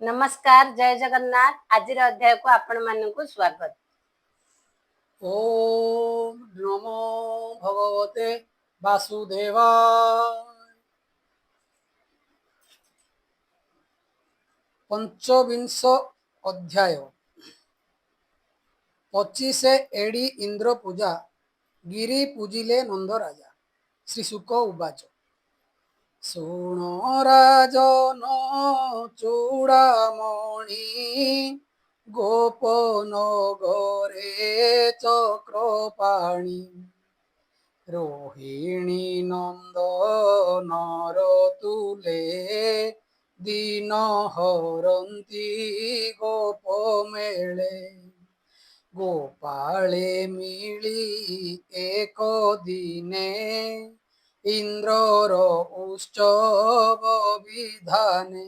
नमस्कार, जय जगन्नाथ। आज अध्याय को आपण मानक स्वागत। ओम नमो भगवते वासुदेवाय। पंचविंश अध्याय 25 एडी इंद्र पूजा गिरी पूजिले नंद राजा। श्री शुक उवाच शुण राजन चूड़ामणि गोपन गरे चक्रपाणि रोहिणी नंदन तुले दीन हरंती गोप मेले गोपाळे मिली एक दिने इंद्रर उत्सव विधाने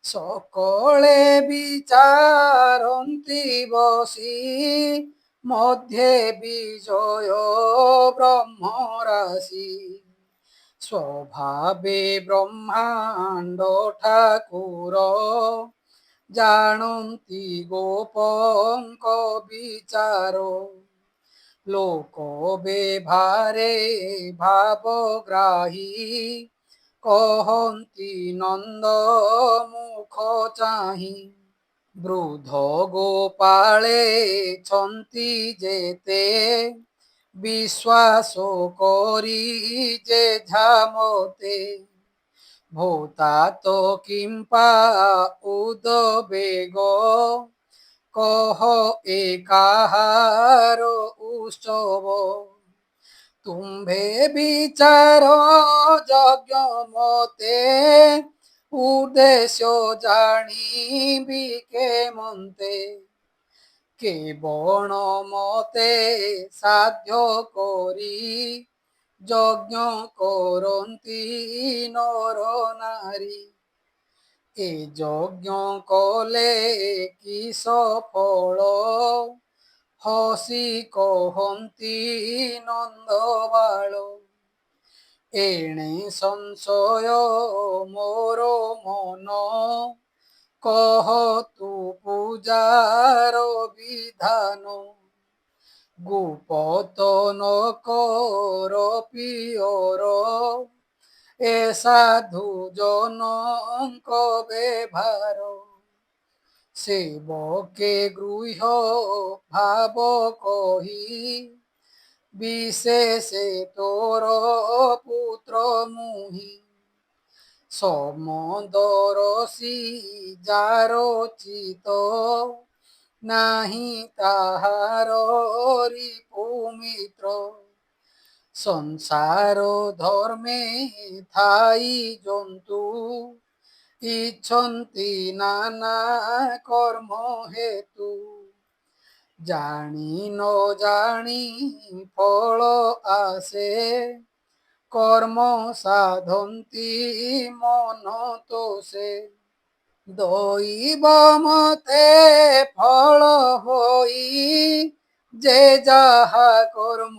सकले विचारन्ति बसी मध्ये विजय ब्रह्मराशि स्वभावे ब्रह्मांड ठाकुर जानन्ति गोपंक विचार लोक बेभारे भावग्राही कहन्ति नंद मुख चाहि वृद्ध गोपाळे छन्ति जेते विश्वास करी जे झामते भूतात किंपा उदवेग कह एकाहार उत्सव तुम्भे विचार यज्ञ मते उद्देश्य जानी के मन्ते केवल मते साध्य करी यज्ञ करन्ति नर नारी ए यज्ञ कले किस फल हसी कहन्ति नंदबाल एणे संशय मोर मन कह तू पूजार विधान गुपत न कर पियर ए साधु जनक व्यवहार सेवके गृह भाव कही विशेषे तोर पुत्र मुहि समदरसी जार चित नाही ताहार रिपुमित्र संसार धर्मे थाई जंतु इच्छन्ति नाना कर्म हेतु जानी न जानी फल आसे कर्म साधन्ति मन तोषे दैव मते फल होई जे जाहा कर्म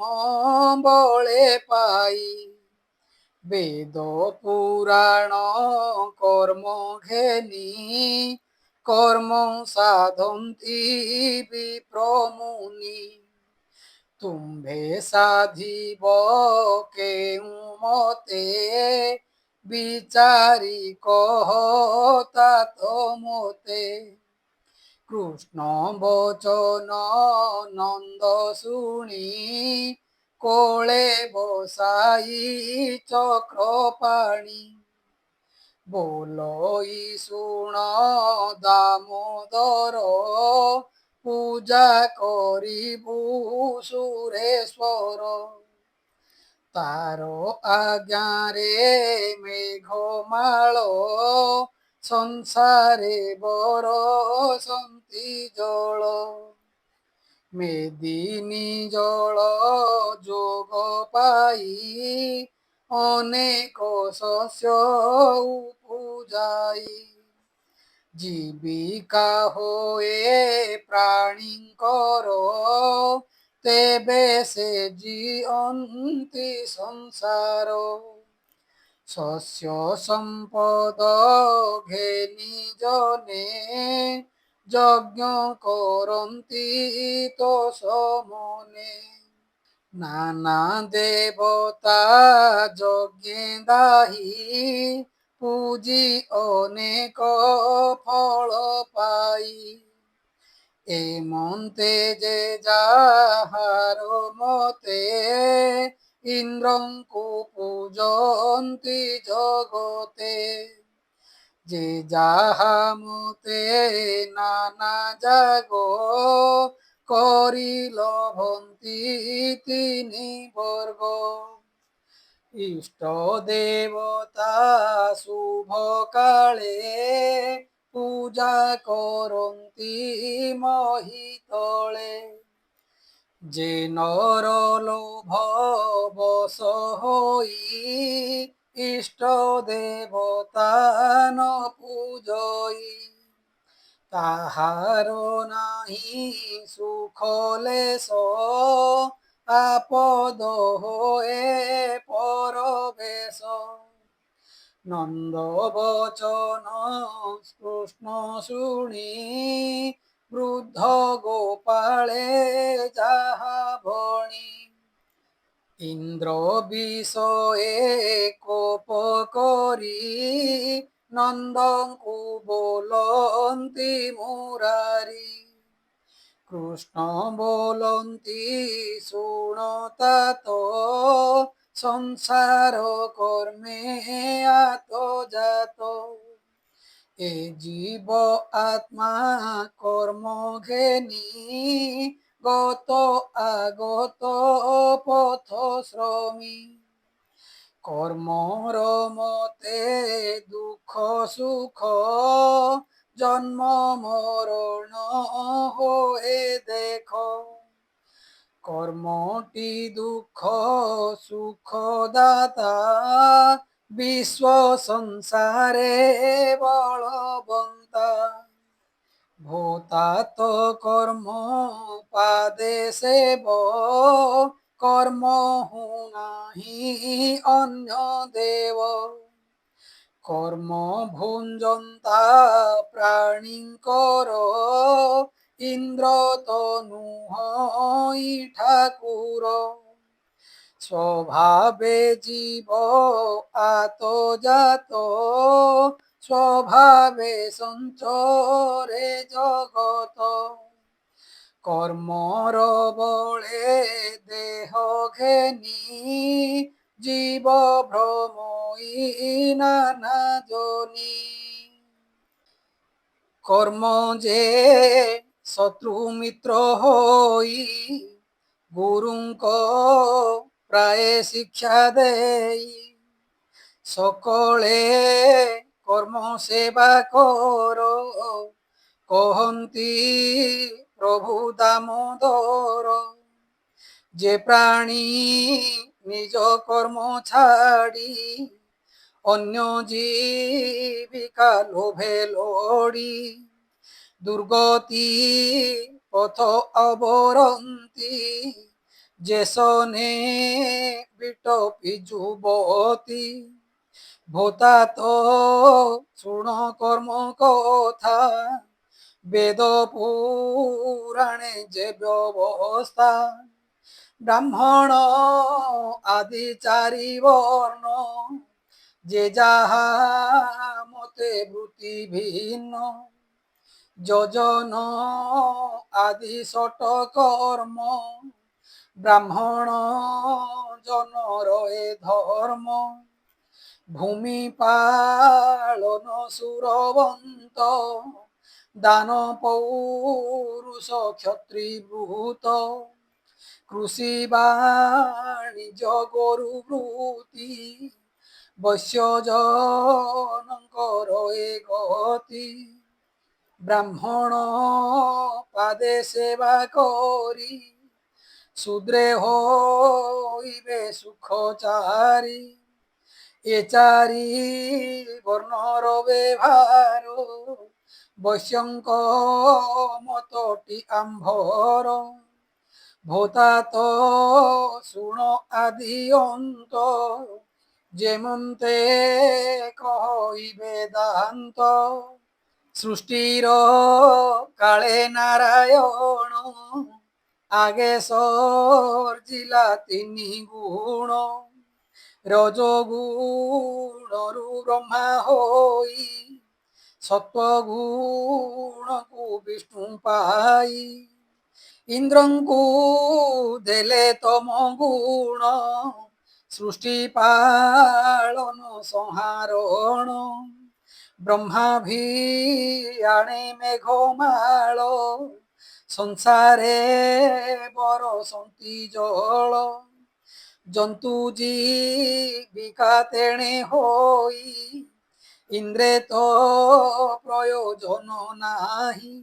बले पाई वेद पुराण कर्म घेनी कर्म साधन्ति विप्रमुनि तुम्भे साधिब केउ मते विचारी कह तात मोते कृष्ण बचन नंद शुणी कोले बसाई चक्रपाणी बोलोई शुण दामोदर पूजा करिबु सुरेश्वर तारो आज्ञारे मेघमाल संसारे बरसन्ति जल मेदिनी जल जोग पाई अनेक शस्य उपजाई जीविका होए प्राणींकर तेबे से जीअन्ति संसार শস্য সম্পদ ঘেনি জনে যজ্ঞ করন্তি তো সমনে নানা দেবতা যজ্ঞে দাহি পূজি অনেক ফল পাই এ মন্তে যে যাহার মতে ইন্দ্রঙ্কু পূজন্তি জগতে যে যাহা মতে নানা জাগ করিল ভন্তি তিনি বর্গ ইষ্ট দেবতা শুভ কালে পূজা করন্তি মহিতলে যে নর লোভ বশ হই ইষ্ট দেবতা ন পূজই তাহার নাহি সুখ লেশ আপদ হয়ে পরবেশ নন্দ বচন কৃষ্ণ শুনি বৃদ্ধ গোপালে যাহা ভণি ইন্দ্র বিষয়ে কোপ করি নন্দঙ্কু বলন্তি মুরারি কৃষ্ণ বলন্তি শুণতাত সংসার কর্মে আত জাত এ জীব আত্মা কর্ম ঘেনি গত আগত পথ শ্রমী কর্মর মতে দুঃখ সুখ জন্ম মরণ হয়ে দেখ কর্মটি দুঃখ সুখ দাতা বিশ্ব সংসারে বলবন্তা ভূতাত কর্ম পাদে সেব কর্ম হুনাহি অন্য দেব কর্ম ভুঞ্জন্তা প্রাণীঙ্কর ইন্দ্র তনু হই ঠাকুর স্বভাবে জীব আতজাত স্বভাবে সঞ্চরে জগত কর্মর বলে দেহ ঘেনি জীব ভ্রমই নানা জনি কর্ম যে শত্রু মিত্র হই গুরুঙ্ক প্রায় শিক্ষা দেই সকলে কর্ম সেবা কর কহন্তি প্রভু দামোদর যে প্রাণী নিজ কর্ম ছাড়ি অন্য জীবিকা লোভে লোড়ি দুর্গতি পথ অবরন্তি যে সনে বিটপি যুবতী ভূতাত শুণ কর্ম কথা বেদ পুরাণে যে ব্যবস্থা ব্রাহ্মণ আদি চারি বর্ণ যে যাহা মতে বৃত্তি ভিন্ন যোজন আদি ষট কর্ম ব্রাহ্মণ জনর এ ধর্ম ভূমি পালন সুরবন্ত দান পৌরুষ ক্ষত্রি ব্রূত কৃষি বাণিজ্য গরু বৃত্তি বৈশ্য জনଙ୍କର এ গতি ব্রাহ্মণ পাদে সেবা করি শূদ্রে হইবে সুখচারী এ চারি বর্ণর ব্যবহার বৈশ্যঙ্ক মতটি আম্ভর ভূতাত শুণ আদি অন্ত যেমন্তে কই বেদান্ত সৃষ্টির কালে নারায়ণ আগে সর্জিলা তিনি গুণ রজগুণরু ব্রহ্মা হই সত্ত্বগুণକୁ ବିଷ୍ଣୁ ପାଇ ଇନ୍ଦ୍ରଙ୍କୁ ଦେଲେ ତମ ଗୁଣ ସୃଷ୍ଟି ପାଳନ ସଂହାରଣ ବ୍ରହ୍ମା ଭି ଆଣେ ମେଘମାଳ ସଂସାରେ ବରସନ୍ତି ଜଳ জন্তু জীবিকা তেণে হই ইন্দ্রে তো প্রয়োজন নাহি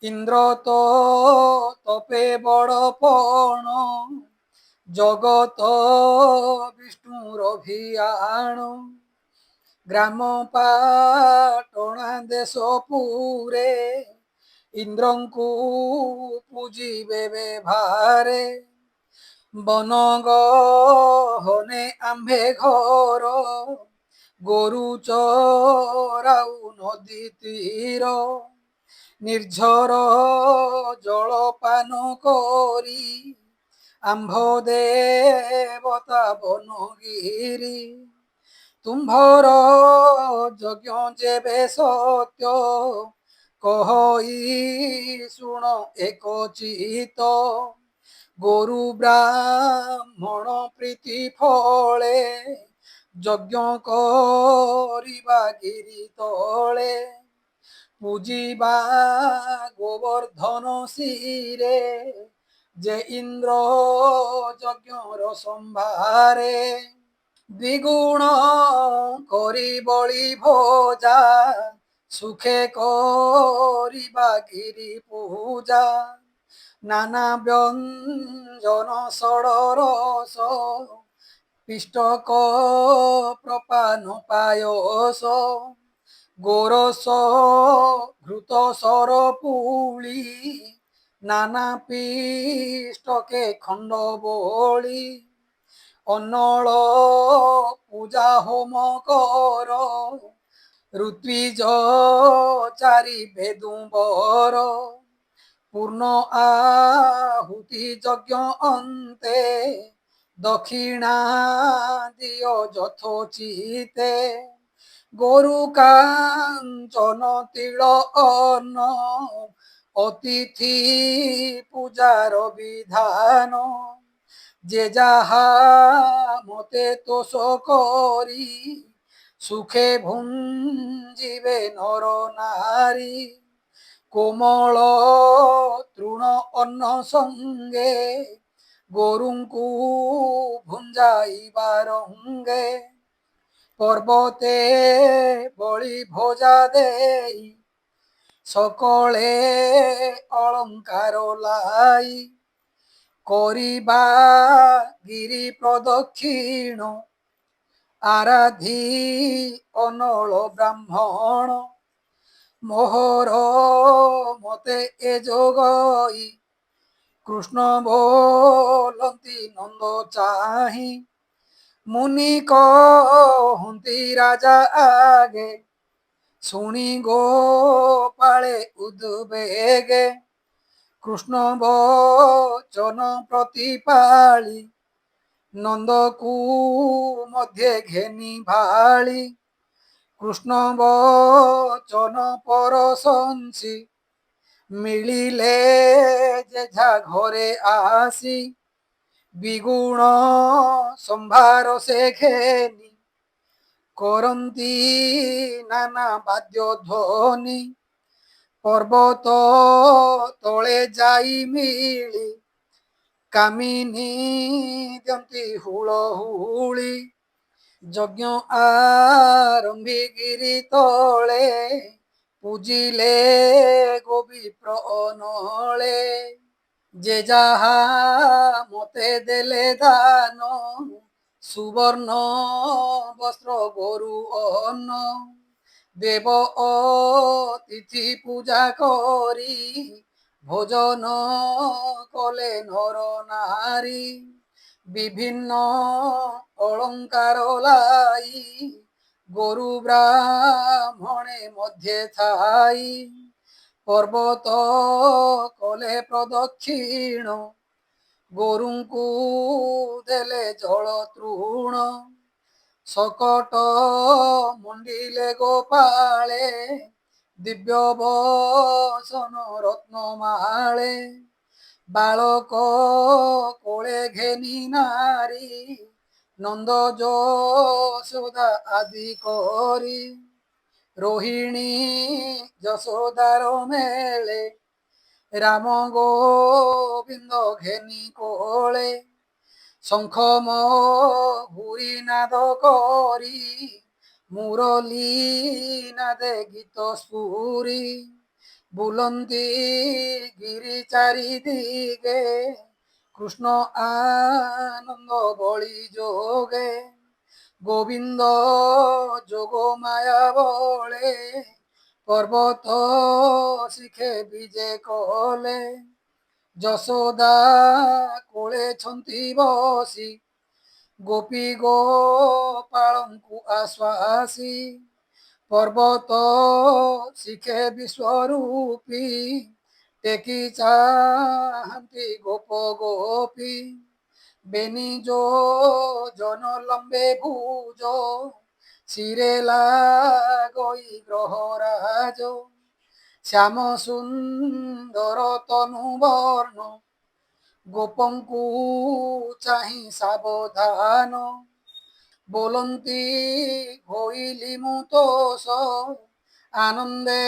ইন্দ্র তো তপে বড় পণ জগত বিষ্ণুর অভিয়াণ গ্রাম পাটଣା দেশ পুরে ইন্দ্রଙ୍କୁ ପୂଜିବେ ଭାରେ বন গহনে আম্ভে ঘর গরু চরাউ নদী তীর নির্ঝর জল পান করি আম্ভ দেবতা বনগিরি তুম্ভর যজ্ঞ যেবে সত্য কহই শুণ এক চিত গরু ব্রাহ্মণ প্রীতি ফলে যজ্ঞ করিবা গিরি তলে পূজিবা গোবর্ধন শিরে যে ইন্দ্র যজ্ঞর সম্ভারে দ্বিগুণ করি বলি ভোজা সুখে করিবা গিরি পূজা নানা ব্যঞ্জন ষড়রস পিষ্টক প্রপান পায়স গোরস ঘৃত সর পুলি নানা পিষ্টকে খণ্ড বলি অন্নল পূজা হোম কর ঋত্বিজ চারি বেদুম্বর পূর্ণ আহুতি যজ্ঞ অন্তে দক্ষিণা দিও যথোচিতে গরু কাঞ্চন তিল অন্ন অতিথি পূজার বিধান যে যাহা মতে তোষ করি সুখে ভুঞ্জিবে নর নারী কোমল তৃণ অন্ন সঙ্গে গরুଙ୍କୁ ভুঞ্জাইবা রঙ্গে পর্বতে বলি ভোজা দেই সকলে অলঙ্কার লাই করিবা গিরি প্রদক্ষিণ আরাধি অনল ব্রাহ্মণ মোহর মতে এ যোগই কৃষ্ণ বলନ୍ତି নন্দ চাহি মুনি কহନ୍ତି রাজা আগে শুনি গোপালে উদ্বেগে কৃষ্ণ বচন প্রতিপালি নন্দকু মধ্যে ঘেনি ভালি কৃষ্ণ বচন পরশংসি মিলিলে যেঝা ঘরে আসি বিগুণ সম্ভার সে ঘেনি করন্তি নানা বাদ্য ধ্বনি পর্বত তলে যাই মিলি কামিনী দিয়ନ୍ତି হুଳହୁଳି যজ্ঞ আরম্ভি গিরি তলে পূজিলে গোবিপ্র অনলে যে যাহা মতে দেলে দান সুবর্ণ বস্ত্র গরু অন্ন দেব অতিথি পূজা করি ভোজন কলে নর নারী বিভিন্ন অলঙ্কার লাই গরু ব্রাহ্মণে মধ্যে থাই পর্বত কলে প্রদক্ষিণ গরুଙ୍କୁ দেলে জଳ তৃণ শকট মুন্ডিলে গোপাଳେ দিব্য বসন রত্নমাଳେ বালক কোলে ঘেনি নারী নন্দ যশোদা আদি করি রোহিণী যশোদার মেলে রাম গোবিন্দ ঘেনি কোলে শঙ্খ মহুরী নাদ করি মুরলী নাদে গীত স্ফুরি বুলন্তি গিরি চারিদিগে কৃষ্ণ আনন্দ বলি যোগে গোবিন্দ যোগ মায়া বলে পর্বত শিখে বিজে কলে যশোদা কোলে ছন্তি বসি গোপী গোপাଳଙ୍କୁ ଆଶ୍ୱାସୀ ପର୍ବତ ଶିଖେ ବିଶ୍ୱରୂପୀ ଟେକି ଚାହାନ୍ତି ଗୋପ ଗୋପୀ ବେନି ଯୋଜନ ଲମ୍ବେ ଭୁଜ ଶିରେ ଲାଗଇ ଗ୍ରହରାଜ ଶ୍ୟାମ ସୁନ୍ଦର ତନୁ ବର୍ଣ୍ଣ ଗୋପଙ୍କୁ ଚାହିଁ ସାବଧାନ ବୋଲନ୍ତି ହୋଇଲି ମୁଁ ତୋଷ ଆନନ୍ଦେ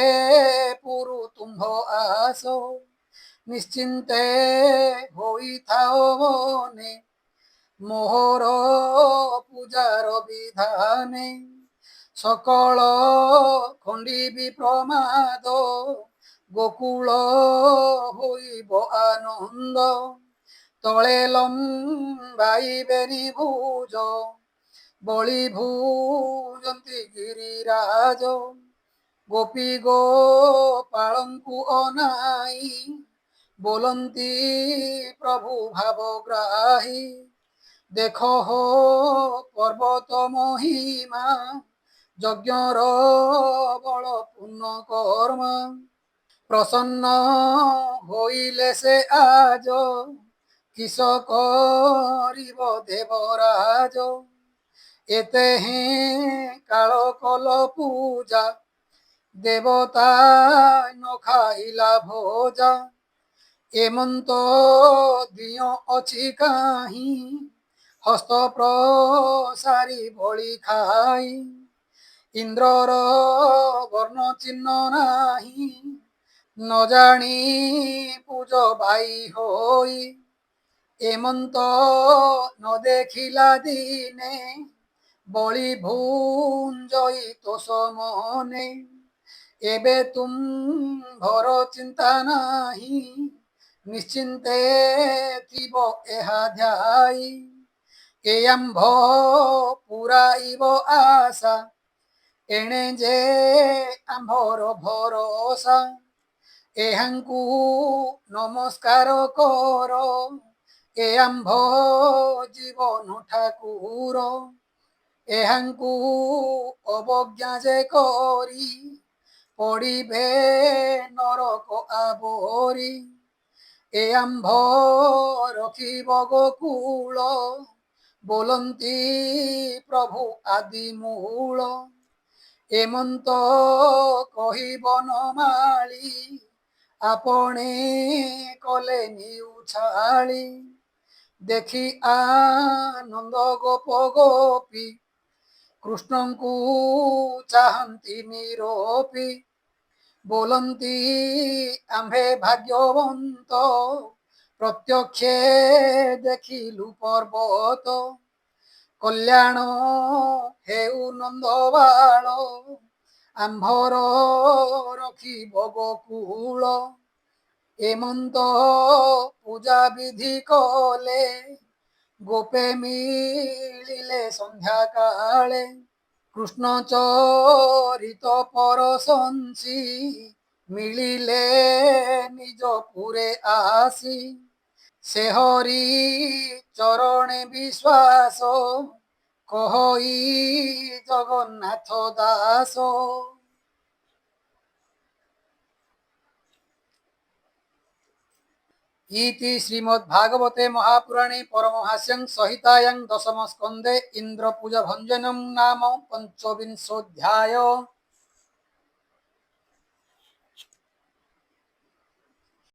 ପୁରୁ ତୁମ୍ଭ ଆସ ନିଶ୍ଚିନ୍ତେ ହୋଇଥାଅ ମନେ মোহর পূজার বিধানে সকল খণ্ডিবি প্রমাদ গোকুল হইব আনন্দ তলে লম্বাইবেনি ভুজ বলি ভুজନ୍ତି গিরিরাজ গোপী গোপাଳଙ୍କୁ অনাই ବୋଲନ୍ତି ପ୍ରଭୁ ଭାବଗ୍ରାହୀ ଦେଖ ହୋ ପର୍ବତ ମହିମା ଯଜ୍ଞର ବଳ ପୂର୍ଣ୍ଣ କର୍ମ ପ୍ରସନ୍ନ ହୋଇଲେ ସେ ଆଜ କିସ କରିବ ଦେବରାଜ ଏତେ ହିଁ କାଳ କଲ ପୂଜା ଦେବତା ନ ଖାଇଲା ଭୋଜା ଏମନ୍ତ ଦିଅ ଅଛି କାହିଁ ହସ୍ତ ପ୍ରସାରି ବଳି ଖାଇ ଇନ୍ଦ୍ରର ବର୍ଣ୍ଣ ଚିହ୍ନ ନାହିଁ ନ ଜାଣି ପୂଜ ଭାଇ ହୋଇ ଏମନ୍ତ ନ ଦେଖିଲା ଦିନେ ବଳି ଭୁଞ୍ଜଇ ତୋଷ ମନେ ଏବେ ତୁମ୍ଭର ଚିନ୍ତା ନାହିଁ ନିଶ୍ଚିନ୍ତେ ଥିବ ଏହା ଧ୍ୟାଇ ଏ ଆମ୍ଭ ପୁରାଇବ ଆଶା ଏଣେ ଯେ ଆମ୍ଭର ଭରସା ଏହାଙ୍କୁ ନମସ୍କାର କର ଏ ଆମ୍ଭ ଜୀବନ ଠାକୁର ଏହାଙ୍କୁ ଅବଜ୍ଞା ଯେ କରି ପଡ଼ିବେ ନରକ ଆବୋରି ଏ ଆମ୍ଭ ରଖିବ ଗୋକୁଳ ବୋଲନ୍ତି ପ୍ରଭୁ ଆଦି ମୂଳ ଏମନ୍ତ କହି ବନମାଳି আপনে কলে নিউছাଳି দেখি আনন্দ গোপ গোপী কৃষ্ণଙ୍କୁ ଚାହାନ୍ତି ନିରୋପି ବୋଲନ୍ତି ଆମ୍ଭେ ଭାଗ୍ୟବନ୍ତ ପ୍ରତ୍ୟକ୍ଷେ ଦେଖିଲୁ ପର୍ବତ କଲ୍ୟାଣ ହେଉ ନନ୍ଦବାଳ ଆମ୍ଭର ରଖିବ ଗୋକୁଳ ଏମନ୍ତ ପୂଜା ବିଧି କଲେ ଗୋପେ ମିଳିଲେ ସନ୍ଧ୍ୟା କାଳେ କୃଷ୍ଣ ଚରିତ ପରଶଂସୀ ମିଳିଲେ ନିଜ ପୁରେ ଆସି ସେ ହରି ଚରଣେ ବିଶ୍ୱାସ କହଇ ଜଗନ୍ନାଥ ଦାସ। इति श्रीमद्भागवते महापुराणे परमहास्यं संहितायां दशम स्कन्धे इन्द्रपूजा भञ्जनं नाम 25 अध्याय।